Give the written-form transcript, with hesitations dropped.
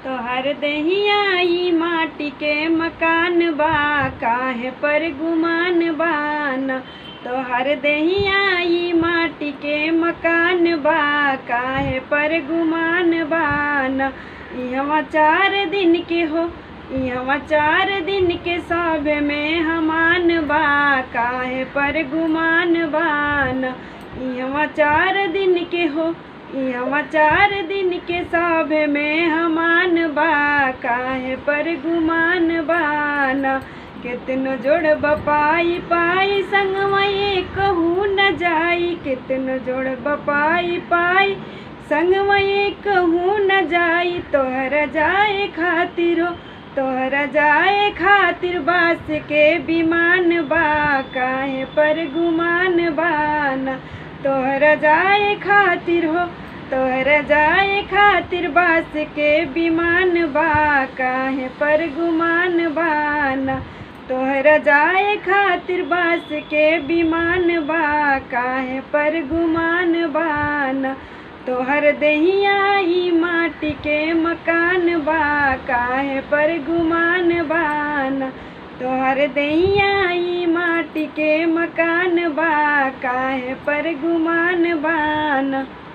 तोहर देहिया ई माटी के मकान बा, काहे पर गुमान बान। तोहर देहिया ई माटी के मकान बा, काहे पर गुमान बान। इहवा 4 दिन के हो, इहवा 4 दिन के सब में हमान बा, काहे पर गुमान बान। इहवा 4 दिन के हो, इहवा 4 दिन के सब में हमान बा, काहे पर गुमान बान। कितनो जोड़ब पाई पाई संगवा कहू न जाई, कितनो जोड़ब पाई पाई संगवा कहू न जाई। तोहरा जाए खातिर हो, तोहरा जाए खातिर बास के विमान बा, काहे पर गुमान बान। तोहरा जाए खातिर हो, तोहरा जाए खातिर बास के विमान बा, काहे पर गुमान बान। तोहरा जाए खातिर बास के विमान बा, काहे पर गुमान बान। तोहर देहिया ई माटी के मकान बा, काहे पर गुमान बान। तोहर देहिया ई माटी के मकान बा, काहे पर गुमान बान।